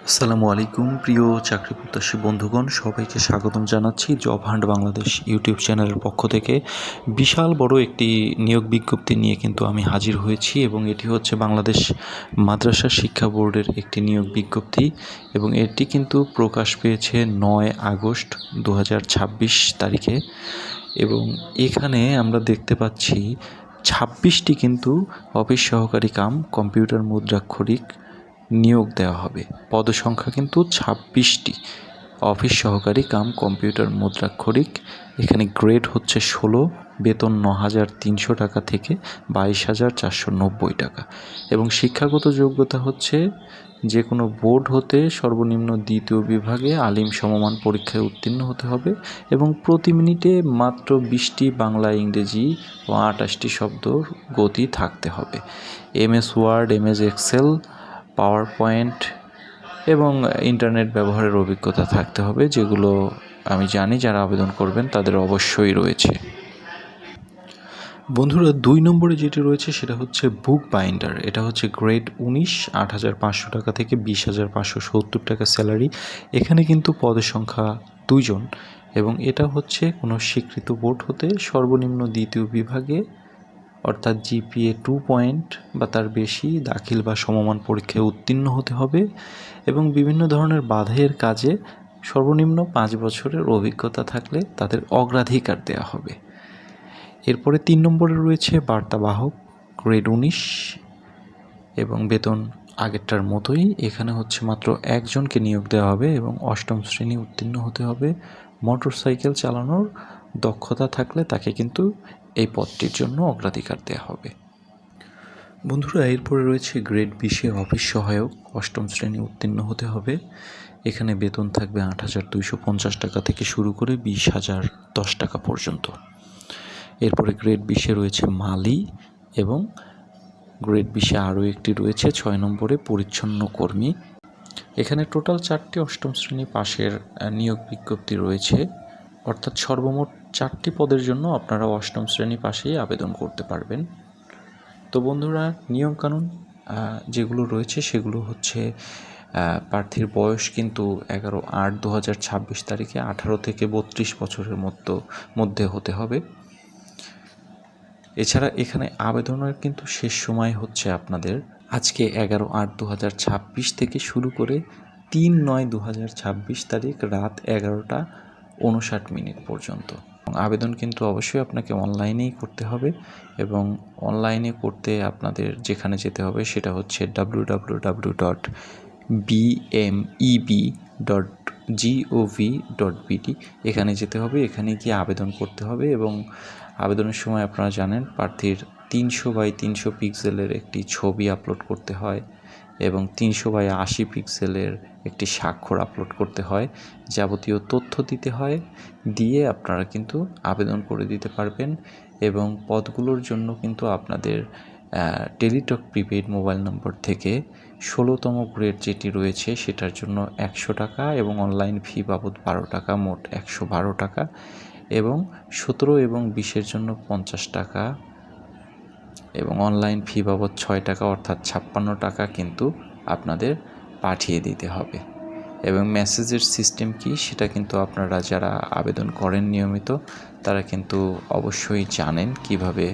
আসসালামু আলাইকুম প্রিয় চাকরি প্রত্যাশী বন্ধুগণ, সবাইকে স্বাগতম জানাচ্ছি জব হান্ট বাংলাদেশ ইউটিউব চ্যানেলের পক্ষ থেকে। বিশাল বড় একটি নিয়োগ বিজ্ঞপ্তি নিয়ে কিন্তু আমি হাজির হয়েছি এবং এটি হচ্ছে বাংলাদেশ মাদ্রাসা শিক্ষা বোর্ডের একটি নিয়োগ বিজ্ঞপ্তি এবং এটি কিন্তু প্রকাশ পেয়েছে 9 আগস্ট 2026 তারিখে। এবং এখানে আমরা দেখতে পাচ্ছি 26টি কিন্তু অফিস সহকারী কাম কম্পিউটার মুদ্রাক্ষরিক নিয়োগ দেওয়া হবে। পদসংখ্যা কিন্তু 26টি অফিস সহকারী কাম কম্পিউটার মুদ্রাক্ষরিক। এখানে গ্রেড হচ্ছে 16, বেতন 9,300 টাকা থেকে 22,490 টাকা এবং শিক্ষাগত যোগ্যতা হচ্ছে যে কোনো বোর্ড হতে সর্বনিম্ন দ্বিতীয় বিভাগে আলিম সমমান পরীক্ষায় উত্তীর্ণ হতে হবে এবং প্রতি মিনিটে মাত্র 20টি বাংলা, ইংরেজি ও 28টি শব্দর গতি থাকতে হবে। MS word, MS Excel, power point এবং ইন্টারনেট ব্যবহারের অভিজ্ঞতা থাকতে হবে, যেগুলো আমি জানি যারা আবেদন করবেন তাদের অবশ্যই রয়েছে। বন্ধুরা, 2 নম্বরে যেটি রয়েছে সেটা হচ্ছে বুক বাইন্ডার। এটা হচ্ছে গ্রেড 19, 8,500 টাকা থেকে 20,570 টাকা স্যালারি। এখানে কিন্তু পদের সংখ্যা 2 জন এবং এটা হচ্ছে কোনো স্বীকৃত বোর্ড হতে সর্বনিম্ন দ্বিতীয় বিভাগে অর্থাৎ GPA 2 পয়েন্ট বা তার বেশি দাখিল বা সমমান পরীক্ষায় উত্তীর্ণ হতে হবে এবং বিভিন্ন ধরনের বাঁধাইয়ের কাজে সর্বনিম্ন 5 বছরের অভিজ্ঞতা থাকলে তাদের অগ্রাধিকার দেওয়া হবে। এরপরে 3 নম্বরে রয়েছে বার্তাবাহক, গ্রেড 19 এবং বেতন আগেরটার মতোই। এখানে হচ্ছে মাত্র একজনকে নিয়োগ দেওয়া হবে এবং 8ম শ্রেণী উত্তীর্ণ হতে হবে। মোটরসাইকেল চালানোর দক্ষতা থাকলে তাকে কিন্তু এই পদটির জন্য অগ্রাধিকার দেওয়া হবে। বন্ধুরা, এরপরে রয়েছে গ্রেড 20 অফিস সহায়ক, 8ম শ্রেণী উত্তীর্ণ হতে হবে। এখানে বেতন থাকবে 8,250 টাকা থেকে শুরু করে 20,010 টাকা পর্যন্ত। এরপরে গ্রেড 20 রয়েছে মালি এবং গ্রেড 20 আরও একটি রয়েছে 6 নম্বরে পরিচ্ছন্ন কর্মী। এখানে টোটাল 4টি 8ম শ্রেণী পাশের নিয়োগ বিজ্ঞপ্তি রয়েছে, অর্থাৎ সর্বমোট 4টি পদের জন্য আপনারা 8ম শ্রেণী পাশেই আবেদন করতে পারবেন। তো বন্ধুরা, নিয়মকানুন যেগুলো রয়েছে সেগুলো হচ্ছে প্রার্থীর বয়স কিন্তু 11/8/2026 তারিখে 18 থেকে 32 বছরের মধ্যে হতে হবে। এছাড়া এখানে আবেদনের কিন্তু শেষ সময় হচ্ছে আপনাদের আজকে 11/8/2026 থেকে শুরু করে 3/9/2026 তারিখ রাত 11:59 পর্যন্ত। আবেদন কিন্তু অবশ্যই আপনাকে অনলাইনেই করতে হবে এবং অনলাইনে করতে আপনাদের যেখানে যেতে হবে সেটা হচ্ছে www.bmeb.gov.bd। এখানে যেতে হবে, এখানে গিয়ে আবেদন করতে হবে এবং আবেদনের সময় আপনারা জানেন প্রার্থীর 300x300 পিক্সেলের একটি ছবি আপলোড করতে হয় এবং 300x80 পিক্সেলের একটি স্বাক্ষর আপলোড করতে হয়। যাবতীয় তথ্য দিতে হয়, দিয়ে আপনারা কিন্তু আবেদন করে দিতে পারবেন এবং পদগুলোর জন্য কিন্তু আপনাদের টেলিটক প্রিপেইড মোবাইল নম্বর থেকে 16তম গ্রেড যেটি রয়েছে সেটার জন্য 100 টাকা এবং অনলাইন ফি বাবদ 12 টাকা, মোট 112 টাকা এবং 17 এবং 20-এর জন্য 50 টাকা এবং অনলাইন ফি বাবদ 6 টাকা অর্থাৎ 56 টাকা কিন্তু আপনাদের পাঠিয়ে দিতে হবে। এবং মেসেজের সিস্টেম কি সেটা কিন্তু আপনারা যারা আবেদন করেন নিয়মিত তারা কিন্তু অবশ্যই জানেন কিভাবে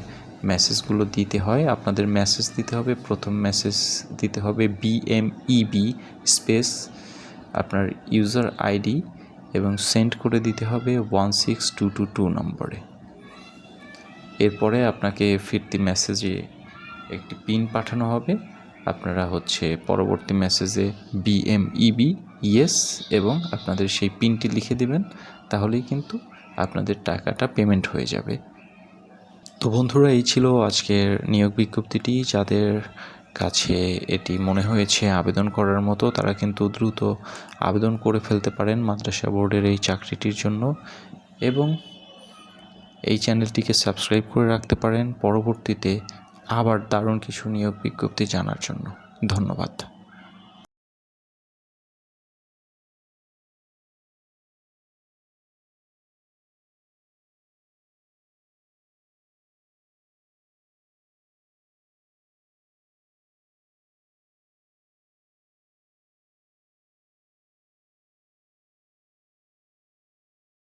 মেসেজগুলো দিতে হয়। আপনাদের মেসেজ দিতে হবে, প্রথম মেসেজ দিতে হবে BMEB স্পেস আপনার ইউজার আইডি এবং সেন্ড করে দিতে হবে 16222 নম্বরে। এরপরে আপনাকে ফিরতি মেসেজে একটি পিন পাঠানো হবে। আপনারা হচ্ছে পরবর্তী মেসেজে BMEB ইয়েস এবং আপনাদের সেই পিনটি লিখে দিবেন, তাহলেই কিন্তু আপনাদের টাকাটা পেমেন্ট হয়ে যাবে। তো বন্ধুরা, এই ছিল আজকের নিয়োগ বিজ্ঞপ্তিটি। যাদের কাছে এটি মনে হয়েছে আবেদন করার মতো তারা কিন্তু দ্রুত আবেদন করে ফেলতে পারেন মাদ্রাসা বোর্ডের এই চাকরিটির জন্য এবং এই চ্যানেলটিকে সাবস্ক্রাইব করে রাখতে পারেন পরবর্তীতে আবার দারুণ কিছু নিয়োগ বিজ্ঞপ্তি জানার জন্য। ধন্যবাদ।